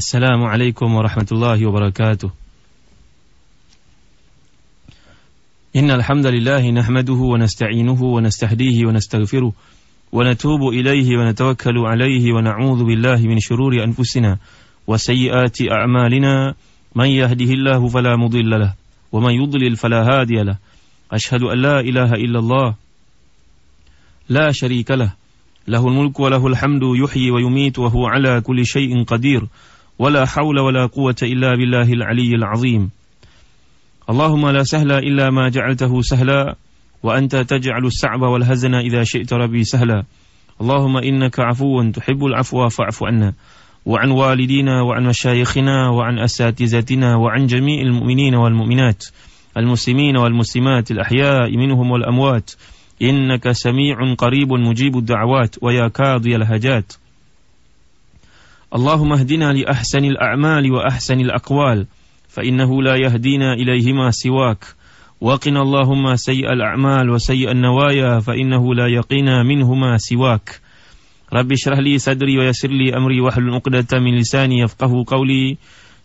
Assalamualaikum warahmatullahi wabarakatuh. Innal hamdalillah nahmaduhu wa nasta'inuhu wa nastahdihi wa nastaghfiruh wa natubu ilayhi wa natawakkalu alayhi wa na'udzu billahi min shururi anfusina wa sayyiati a'malina. Man yahdihillahu fala mudilla lahu wa man yudlil fala hadiya lahu. Ashhadu an la ilaha illallah la sharika lahu. Lahul mulku wa lahul hamdu yuhyi wa yumitu wa huwa ala kulli syai'in qadir. ولا حول ولا قوة إلا بالله العلي العظيم. اللهم لا سهل إلا ما جعلته سهلا وأنت تجعل الصعب والهزن إذا شئت ربي سهلا. اللهم إنك عفو تحب العفو فاعف عنا وعن والدينا وعن مشايخنا وعن أساتذتنا وعن جميع المؤمنين والمؤمنات المسلمين والمسلمات الأحياء منهم والأموات إنك سميع قريب مجيب الدعوات ويا قاضي الحاجات. اللهم اهدنا لأحسن الأعمال وأحسن الأقوال فإنه لا يهدينا إليهما سواك. وقنا اللهم سيء الأعمال وسيء النوايا فإنه لا يقينا منهما سواك. رب اشرح لي صدري ويسر لي أمري واحلل عقدة من لساني يفقهوا قولي.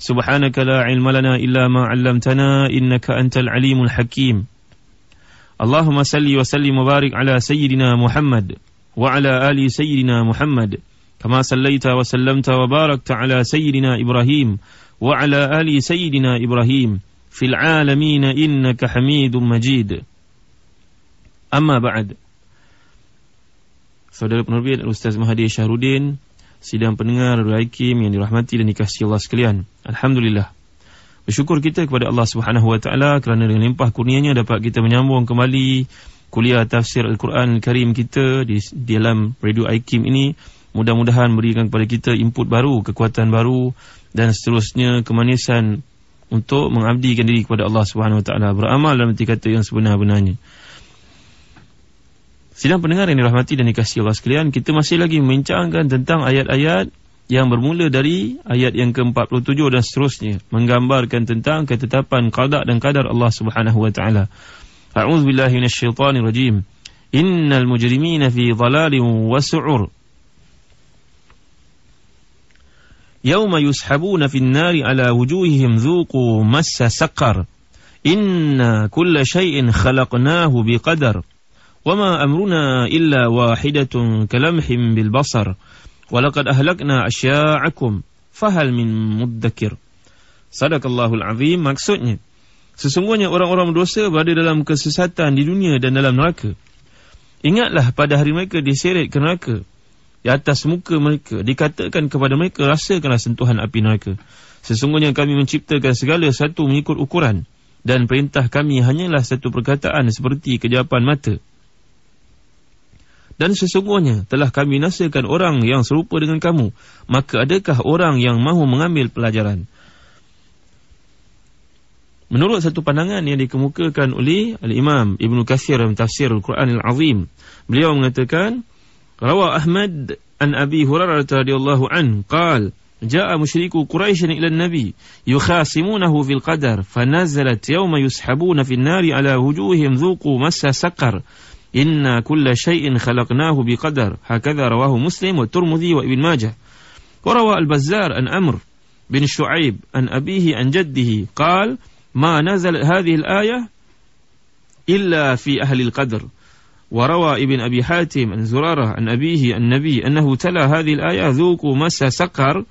سبحانك لا علم لنا إلا ما علمتنا إنك أنت العليم الحكيم. اللهم صل وسلم وبارك على سيدنا محمد وعلى آل سيدنا محمد كما صليت وسلمت وباركت على سيدنا إبراهيم وعلى آل سيدنا إبراهيم في العالمين إنك حميد مجيد. أما بعد. Saudara penerbit Ustaz Mahathir Syahrudin, sidang pendengar Radio Hakim yang dirahmati dan dikasihi Allah sekalian. Alhamdulillah. Bersyukur kita kepada Allah Subhanahu wa taala kerana dengan limpah kurnianya dapat kita menyambung kembali kuliah tafsir Al-Quran Al-Karim kita di dalam Radio Hakim ini. Mudah-mudahan berikan kepada kita input baru, kekuatan baru dan seterusnya kemanisan untuk mengabdikan diri kepada Allah Subhanahu Wa Taala, beramal dalam arti kata yang sebenar-benarnya. Sidang pendengar yang dirahmati dan dikasihi Allah sekalian, kita masih lagi membincangkan tentang ayat-ayat yang bermula dari ayat yang ke-47 dan seterusnya, menggambarkan tentang ketetapan qada dan qadar Allah Subhanahu Wa Taala. A'udzubillahi minasyaitonirrajim. Innal mujrimina fi dhalalin wa su'ur. يوم يسحبون في النار على وجوههم ذوقوا مس سقر إن كل شيء خلقناه بقدر وما أمرنا إلا واحدة كلمح بالبصر ولقد أهلكنا أشياعكم فهل من مدكر. صدق الله العظيم. Maksudnya, sesungguhnya orang-orang berdosa berada dalam kesesatan di dunia dan dalam neraka. Ingatlah pada hari mereka diseret ke neraka. Di atas muka mereka dikatakan kepada mereka, rasakanlah sentuhan api neraka. Sesungguhnya kami menciptakan segala sesuatu mengikut ukuran, dan perintah kami hanyalah satu perkataan seperti kejapan mata. Dan sesungguhnya telah kami nasakan orang yang serupa dengan kamu, maka adakah orang yang mahu mengambil pelajaran? Menurut satu pandangan yang dikemukakan oleh Al-Imam Ibn Kathir dalam tafsir Al-Quran Al-Azim, beliau mengatakan, Rawa Ahmad an Abi Hurairah radhiyallahu anhu qala jaa musyriku Quraisy ila an-nabi yukhasimunahu fil qadar fanazalat yawma yushabuna fin nari ala wujuhihim dhuqu massa saqar inna kulla shay'in khalaqnahu biqadar. Hakadha rawahu Muslim wa Tirmidzi wa Ibn Majah. Wa rawa Al-Bazzar an Amr bin Shu'aib an abihi an jaddihi qala ma nazalat hadhihi al-ayah illa fi ahli al-qadr. وروى ابن أبي حاتم عن زرارة عن أبيه النبي أنه تلا هذه الآية ذوقوا مس سقر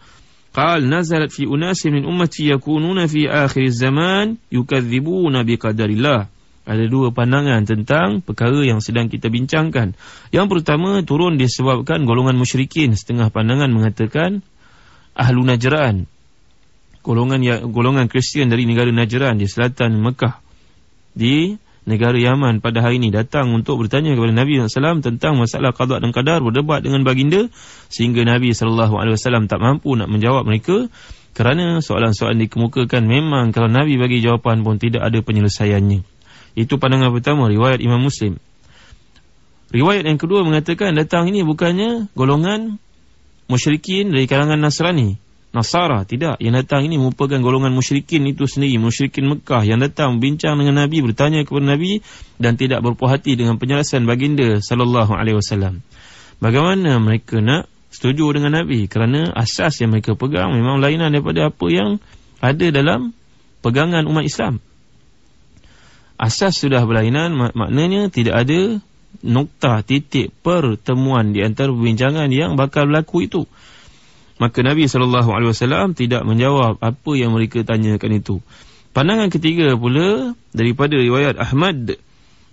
قال نزلت في أناس من أمتي يكونون في آخر الزمان يكذبون بقدر الله. Ada dua pandangan tentang perkara yang sedang kita bincangkan. Yang pertama, turun disebabkan golongan musyrikin. Setengah pandangan mengatakan Ahlu Najran, golongan Kristian dari negara Najran di selatan Mekah, di negara Yaman pada hari ini, datang untuk bertanya kepada Nabi SAW tentang masalah qada dan qadar, berdebat dengan baginda, sehingga Nabi SAW tak mampu nak menjawab mereka kerana soalan-soalan dikemukakan memang kalau Nabi bagi jawapan pun tidak ada penyelesaiannya. Itu pandangan pertama, riwayat Imam Muslim. Riwayat yang kedua mengatakan datang ini bukannya golongan musyrikin dari kalangan Nasrani, Nasara, tidak. Yang datang ini merupakan golongan musyrikin itu sendiri, musyrikin Mekah yang datang bincang dengan Nabi, bertanya kepada Nabi dan tidak berpuas hati dengan penjelasan baginda sallallahu alaihi wasallam. Bagaimana mereka nak setuju dengan Nabi, kerana asas yang mereka pegang memang lainan daripada apa yang ada dalam pegangan umat Islam. Asas sudah berlainan, maknanya tidak ada noktah, titik pertemuan di antara perbincangan yang bakal berlaku itu. Maka Nabi SAW tidak menjawab apa yang mereka tanyakan itu. Pandangan ketiga pula daripada riwayat Ahmad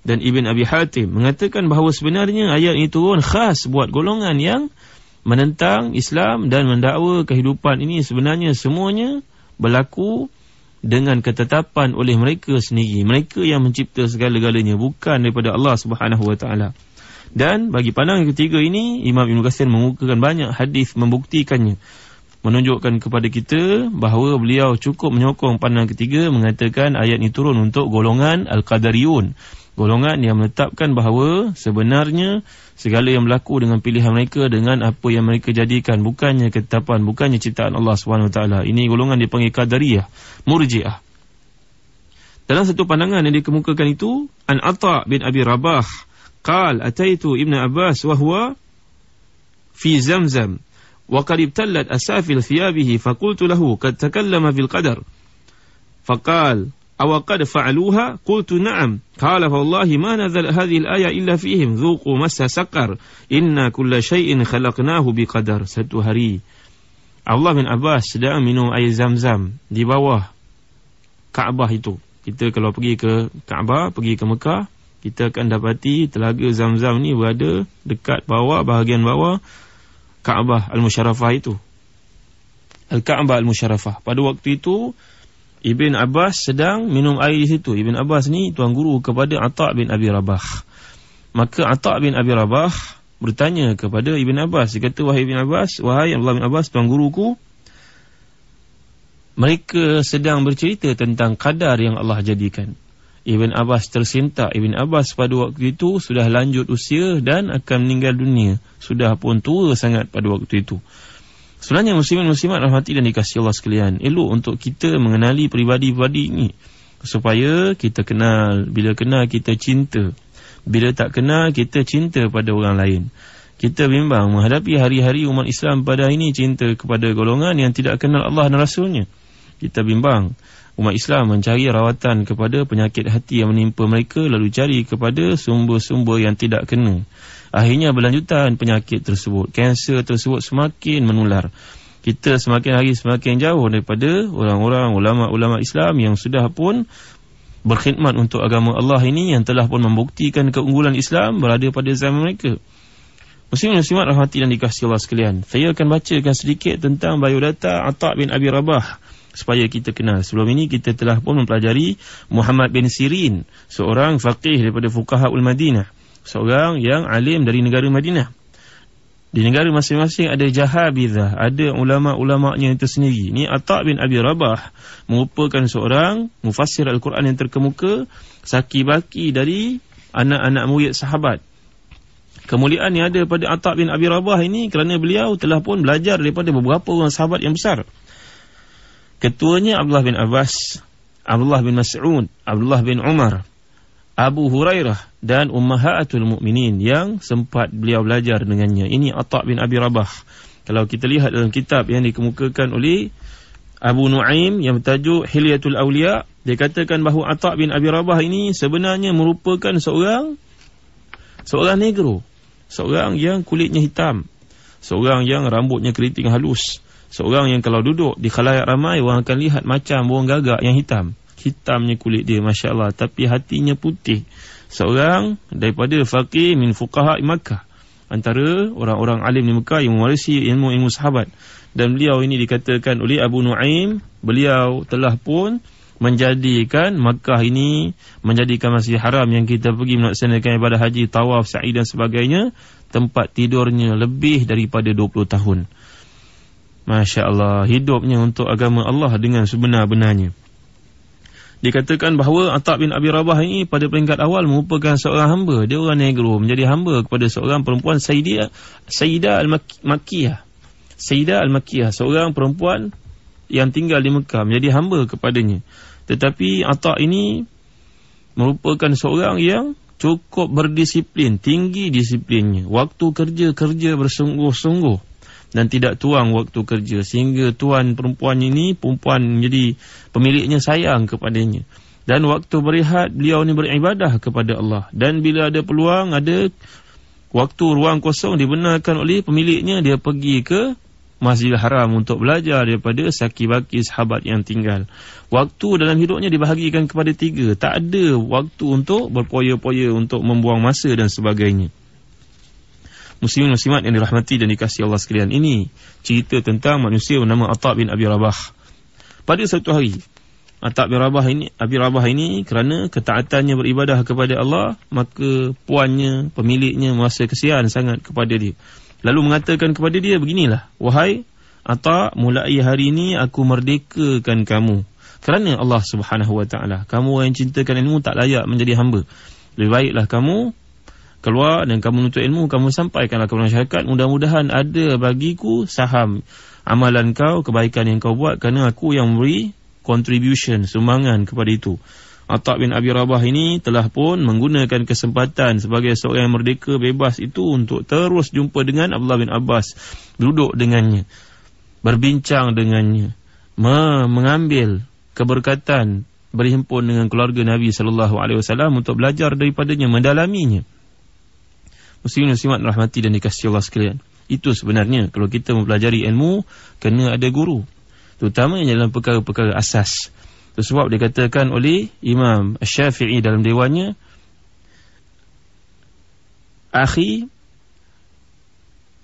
dan Ibn Abi Hatim mengatakan bahawa sebenarnya ayat ini turun khas buat golongan yang menentang Islam dan mendakwa kehidupan ini sebenarnya semuanya berlaku dengan ketetapan oleh mereka sendiri. Mereka yang mencipta segala-galanya, bukan daripada Allah Subhanahu Wa Taala. Dan bagi pandangan ketiga ini, Imam Ibn Katsir mengukuhkan banyak hadis membuktikannya, menunjukkan kepada kita bahawa beliau cukup menyokong pandangan ketiga, mengatakan ayat ini turun untuk golongan Al-Qadariyun, golongan yang menetapkan bahawa sebenarnya segala yang berlaku dengan pilihan mereka, dengan apa yang mereka jadikan, bukannya ketetapan, bukannya ciptaan Allah SWT. Ini golongan dipanggil Qadariyah, Murji'ah. Dalam satu pandangan yang dikemukakan itu, An Atha bin Abi Rabah qal ataitu Ibn Abbas wa huwa fi Zamzam wa qad ibtallat asafil thiyabihi faqultu lahu qad takallama fil qadar faqal aw qad fa'aluha qultu na'am qala fa wallahi ma nazal hadhihi al-aya illa fihim dhuqu massa saqar inna kulla shay'in khalaqnahu biqadar. Satu hari Abdullah bin Abbas sedang minum air Zamzam di bawah Kaabah itu. Kita kalau pergi ke Kaabah, pergi ke Mekah, kita akan dapati telaga Zamzam ni berada dekat bawah, bahagian bawah Kaabah Al-Musharrafah itu, Al-Kaabah Al-Musharrafah. Pada waktu itu Ibn Abbas sedang minum air di situ. Ibn Abbas ni tuan guru kepada Atha bin Abi Rabah. Maka Atha bin Abi Rabah bertanya kepada Ibn Abbas. Dia kata, wahai Ibn Abbas, wahai Abdullah bin Abbas, tuan guruku, mereka sedang bercerita tentang qadar yang Allah jadikan. Ibn Abbas tersentak. Ibn Abbas pada waktu itu sudah lanjut usia dan akan meninggal dunia. Sudah pun tua sangat pada waktu itu. Sebenarnya muslimin-muslimat rahmati dan dikasihi Allah sekalian, elok untuk kita mengenali peribadi-peribadi ini, supaya kita kenal. Bila kenal kita cinta, bila tak kenal kita cinta pada orang lain. Kita bimbang menghadapi hari-hari umat Islam pada ini cinta kepada golongan yang tidak kenal Allah dan Rasulnya. Kita bimbang umat Islam mencari rawatan kepada penyakit hati yang menimpa mereka, lalu cari kepada sumber-sumber yang tidak kena. Akhirnya berlanjutan penyakit tersebut, kanser tersebut semakin menular. Kita semakin hari semakin jauh daripada orang-orang ulama-ulama Islam yang sudah pun berkhidmat untuk agama Allah ini, yang telah pun membuktikan keunggulan Islam berada pada zaman mereka. Muslim-muslimat rahmati dan dikasihi Allah sekalian, saya akan bacakan sedikit tentang biodata Atha bin Abi Rabah supaya kita kenal. Sebelum ini kita telah pun mempelajari Muhammad bin Sirin, seorang faqih daripada fuqahaul Madinah, seorang yang alim dari negara Madinah. Di negara masing-masing ada jahabizah, ada ulama'-ulama'nya itu sendiri. Ni Atha bin Abi Rabah merupakan seorang mufassir Al-Quran yang terkemuka, saki-baki dari anak-anak murid sahabat. Kemuliaan yang ada pada Atha bin Abi Rabah ini kerana beliau telah pun belajar daripada beberapa orang sahabat yang besar. Ketuanya Abdullah bin Abbas, Abdullah bin Mas'ud, Abdullah bin Umar, Abu Hurairah dan Ummahatul Mukminin yang sempat beliau belajar dengannya. Ini Atha bin Abi Rabah. Kalau kita lihat dalam kitab yang dikemukakan oleh Abu Nuaim yang bertajuk Hilyatul Awliya, dia katakan bahawa Atha bin Abi Rabah ini sebenarnya merupakan seorang negro, seorang yang kulitnya hitam, seorang yang rambutnya keriting halus, seorang yang kalau duduk di khalayak ramai orang akan lihat macam burung gagak yang hitam. Hitamnya kulit dia, Masya Allah, tapi hatinya putih. Seorang daripada faqih min fuqaha Makkah, antara orang-orang alim di Mekah yang mewarisi ilmu-ilmu sahabat. Dan beliau ini dikatakan oleh Abu Nuaim, beliau telah pun menjadikan Makkah ini, menjadikan Masjid Haram yang kita pergi melaksanakan ibadah haji, tawaf, sa'i dan sebagainya, tempat tidurnya lebih daripada 20 tahun. Masya Allah, hidupnya untuk agama Allah dengan sebenar-benarnya. Dikatakan bahawa Atha bin Abi Rabah ini pada peringkat awal merupakan seorang hamba. Dia orang negro, menjadi hamba kepada seorang perempuan Sayyidah Al-Makkiyah. Sayyidah Al-Makkiyah, seorang perempuan yang tinggal di Mekah, menjadi hamba kepadanya. Tetapi Atha ini merupakan seorang yang cukup berdisiplin, tinggi disiplinnya. Waktu kerja bersungguh-sungguh. dan tidak tuang waktu kerja, sehingga tuan perempuan jadi pemiliknya sayang kepadanya. Dan waktu berehat, beliau ni beribadah kepada Allah. Dan bila ada peluang, ada waktu ruang kosong, dibenarkan oleh pemiliknya, dia pergi ke Masjidil Haram untuk belajar daripada saki-baki sahabat yang tinggal. Waktu dalam hidupnya dibahagikan kepada 3. Tak ada waktu untuk berpoya-poya, untuk membuang masa dan sebagainya. Muslimin muslimat yang dirahmati dan dikasihi Allah sekalian, ini cerita tentang manusia bernama Atha' bin Abi Rabah. Pada satu hari, Atha' bin Abi Rabah ini kerana ketaatannya beribadah kepada Allah, maka puannya, pemiliknya merasa kesian sangat kepada dia. Lalu mengatakan kepada dia, beginilah, wahai Atha', mulai hari ini aku merdekakan kamu kerana Allah Subhanahu Wa Taala. Kamu yang cintakan ilmu tak layak menjadi hamba. Lebih baiklah kamu keluar dan kamu menuntut ilmu, kamu sampaikanlah kepada masyarakat. Mudah-mudahan ada bagiku saham amalan kau, kebaikan yang kau buat, kerana aku yang memberi contribution, sumbangan kepada itu. Atha' bin Abi Rabah ini telah pun menggunakan kesempatan sebagai seorang yang merdeka, bebas itu, untuk terus jumpa dengan Abdullah bin Abbas, duduk dengannya, berbincang dengannya, mengambil keberkatan, berhimpun dengan keluarga Nabi SAW untuk belajar daripadanya, mendalaminya. Muslimin muslimat rahmati dan dikasihi Allah sekalian, itu sebenarnya kalau kita mempelajari ilmu, kena ada guru, terutamanya dalam perkara-perkara asas. Itu sebab dikatakan oleh Imam Syafi'i dalam dewannya, akhi,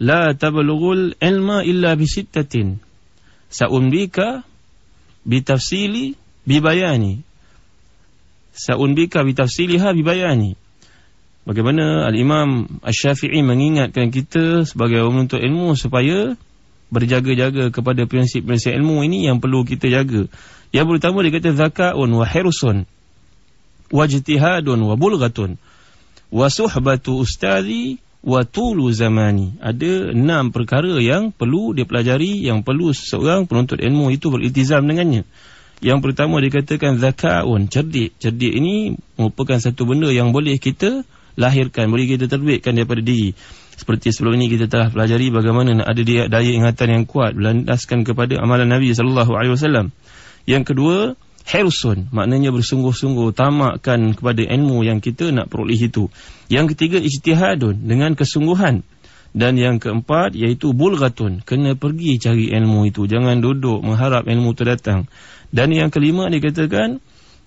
la tablughul ilma illa bisittatin, sa'unbika bitafsili bibayani, sa'unbika bitafsiliha bibayani. Bagaimana Al-Imam Asy-Syafi'i mengingatkan kita sebagai orang menuntut ilmu supaya berjaga-jaga kepada prinsip-prinsip ilmu ini yang perlu kita jaga. Yang pertama dia kata zaka'un wa hirsun wa ijtihadun wa bulghatun wa suhbatu ustazi wa tulu zamani. Ada 6 perkara yang perlu dipelajari, yang perlu seseorang penuntut ilmu itu beriltizam dengannya. Yang pertama dikatakan zaka'un, cerdik. Cerdik ini merupakan satu benda yang boleh kita lahirkan, boleh kita terbitkan daripada diri. Seperti sebelum ini kita telah pelajari bagaimana nak ada daya ingatan yang kuat, berlandaskan kepada amalan Nabi SAW. Yang kedua, hirsun, maknanya bersungguh-sungguh, tamakkan kepada ilmu yang kita nak peroleh itu. Yang ketiga, ijtihadun, dengan kesungguhan. Dan yang keempat, iaitu bulghatun, kena pergi cari ilmu itu, jangan duduk mengharap ilmu itu datang. Dan yang kelima dikatakan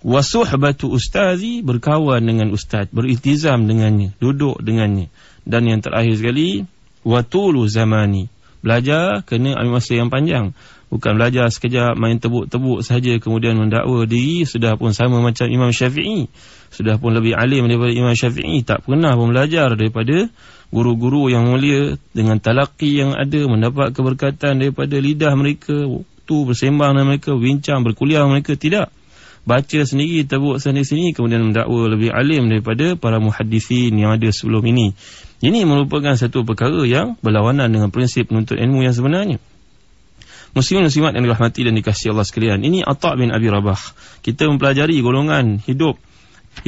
wasuhbatu ustazi, berkawan dengan ustaz, beriltizam dengannya, duduk dengannya. Dan yang terakhir sekali, watulu zamani, belajar kena ambil masa yang panjang, bukan belajar sekejap main tebuk-tebuk saja kemudian mendakwa diri sudah pun sama macam Imam Syafi'i, sudah pun lebih alim daripada Imam Syafi'i, tak pernah pun belajar daripada guru-guru yang mulia, dengan talaqi yang ada, mendapat keberkatan daripada lidah mereka, waktu bersembang dengan mereka, bincang, berkuliah mereka, tidak. Baca sendiri, tebuk sendiri-sendiri, kemudian mendakwa lebih alim daripada para muhaddisin yang ada sebelum ini. Ini merupakan satu perkara yang berlawanan dengan prinsip penuntut ilmu yang sebenarnya. Muslimin muslimat yang dirahmati dan dikasihi Allah sekalian, ini Atha' bin Abi Rabah. Kita mempelajari golongan hidup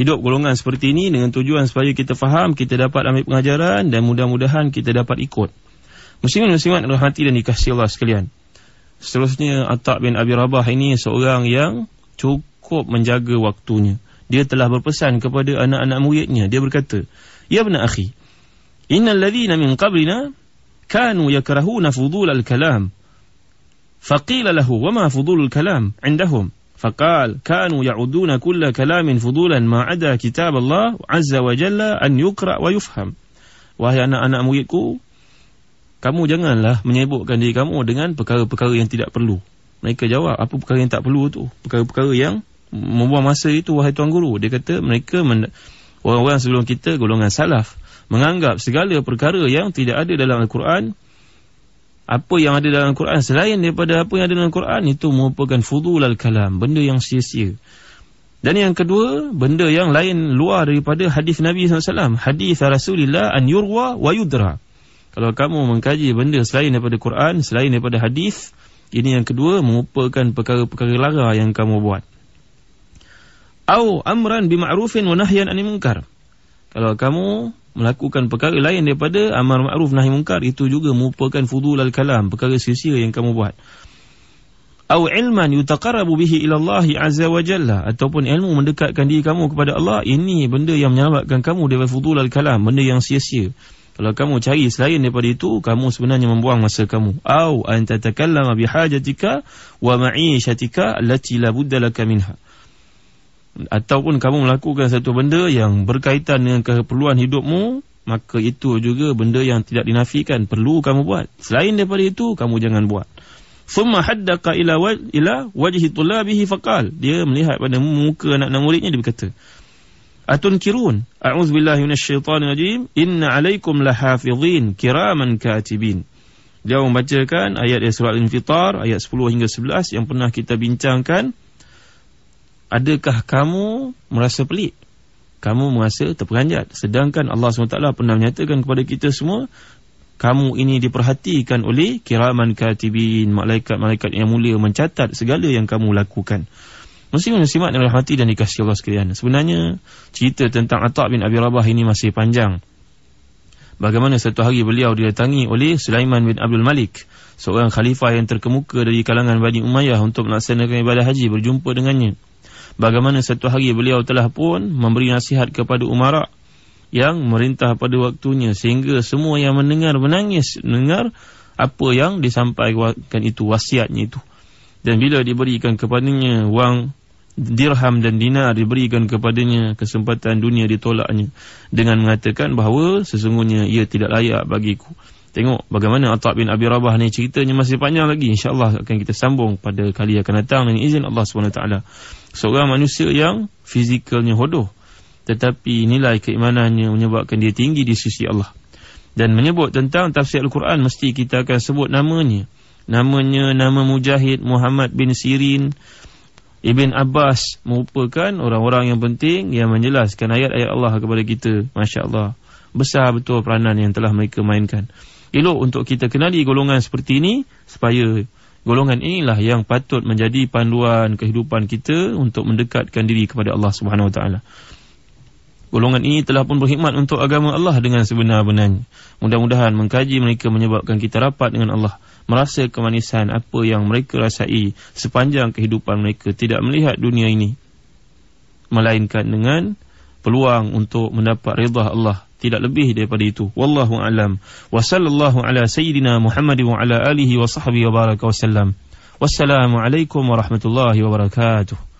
golongan seperti ini dengan tujuan supaya kita faham, kita dapat ambil pengajaran dan mudah-mudahan kita dapat ikut. Muslimin muslimat yang dirahmati dan dikasihi Allah sekalian, seterusnya Atha' bin Abi Rabah ini seorang yang cukup menjaga waktunya. Dia telah berpesan kepada anak-anak muridnya, dia berkata, ya ibna akhi, innal ladhina min qablina kanu yakrahuna fudul al-kalam, faqila lahu wama fudul al-kalam indahum, faqal kanu ya'uduna kulla kalamin fudulan ma'ada kitab Allah azza wa jalla an yukra wa yufham. Wahai anak-anak muridku, kamu janganlah menyibukkan diri kamu dengan perkara-perkara yang tidak perlu. Mereka jawab, apa perkara yang tak perlu tu? Perkara-perkara yang membuang masa itu, wahai tuan guru. Dia kata mereka, orang-orang sebelum kita, golongan salaf, menganggap segala perkara yang tidak ada dalam Al-Quran, apa yang ada dalam Al-Quran selain daripada apa yang ada dalam Al-Quran, itu merupakan fudul al-kalam, benda yang sia-sia. Dan yang kedua, benda yang lain luar daripada hadis Nabi SAW, hadis Rasulullah an yurwa wa yudra. Kalau kamu mengkaji benda selain daripada Quran, selain daripada hadis, ini yang kedua, merupakan perkara-perkara lara yang kamu buat. Au amran bima'rufin wa nahyan 'anil munkar. Kalau kamu melakukan perkara lain daripada amar ma'ruf nahi munkar, itu juga merupakan fudulal kalam, perkara sia-sia yang kamu buat. Au ilman yutaqarrabu bihi ila Allah azza wa jalla, ataupun ilmu mendekatkan diri kamu kepada Allah, ini benda yang menyelamatkan kamu daripada fudulal kalam, benda yang sia-sia. Kalau kamu cari selain daripada itu, kamu sebenarnya membuang masa kamu. Au an tatakallama bihajatika wa ma'ishatika allati la budda laka minha, ataupun kamu melakukan satu benda yang berkaitan dengan keperluan hidupmu, maka itu juga benda yang tidak dinafikan, perlu kamu buat. Selain daripada itu, kamu jangan buat. Thumma haddaqa ila wajhi tullabihi faqal, dia melihat pada muka anak-anak muridnya, dia berkata, atunkirun a'udzubillahi minasyaitanir rajim inna 'alaikum lahafizin kiraman katibin. Dia membacakan ayat surah Al-Infitar ayat 10 hingga 11 yang pernah kita bincangkan. Adakah kamu merasa pelik? Kamu merasa terperanjat, sedangkan Allah SWT pernah menyatakan kepada kita semua, kamu ini diperhatikan oleh kiraman katibin, malaikat-malaikat yang mulia mencatat segala yang kamu lakukan. Muslim-muslimat yang dirahmati dan dikasihi Allah sekalian, sebenarnya cerita tentang Atha' bin Abi Rabah ini masih panjang. Bagaimana satu hari beliau didatangi oleh Sulaiman bin Abdul Malik, seorang khalifah yang terkemuka dari kalangan Bani Umayyah, untuk melaksanakan ibadah haji, berjumpa dengannya. Bagaimana satu hari beliau telah pun memberi nasihat kepada umara yang merintah pada waktunya, sehingga semua yang mendengar menangis mendengar apa yang disampaikan itu, wasiatnya itu. Dan bila diberikan kepadanya wang dirham dan dinar, diberikan kepadanya kesempatan dunia, ditolaknya dengan mengatakan bahawa sesungguhnya ia tidak layak bagiku. Tengok bagaimana Atha' bin Abi Rabah ni, ceritanya masih panjang lagi, insya-Allah akan kita sambung pada kali akan datang dengan izin Allah SWT. Seorang manusia yang fizikalnya hodoh, tetapi nilai keimanannya menyebabkan dia tinggi di sisi Allah. Dan menyebut tentang tafsir Al-Quran, mesti kita akan sebut namanya. Namanya nama Mujahid, Muhammad bin Sirin, Ibn Abbas, merupakan orang-orang yang penting yang menjelaskan ayat-ayat Allah kepada kita. Masya Allah, besar betul peranan yang telah mereka mainkan. Elok untuk kita kenali golongan seperti ini, supaya golongan inilah yang patut menjadi panduan kehidupan kita untuk mendekatkan diri kepada Allah Subhanahu Wa Taala. Golongan ini telah pun berkhidmat untuk agama Allah dengan sebenar-benarnya. Mudah-mudahan mengkaji mereka menyebabkan kita rapat dengan Allah, merasa kemanisan apa yang mereka rasai sepanjang kehidupan mereka, tidak melihat dunia ini melainkan dengan peluang untuk mendapat redha Allah, tidak lebih daripada itu. Wallahu a'lam. Wa sallallahu ala sayyidina Muhammad wa ala alihi wa sahbihi wa baraka wa sallam. Wassalamu alaikum warahmatullahi wabarakatuh.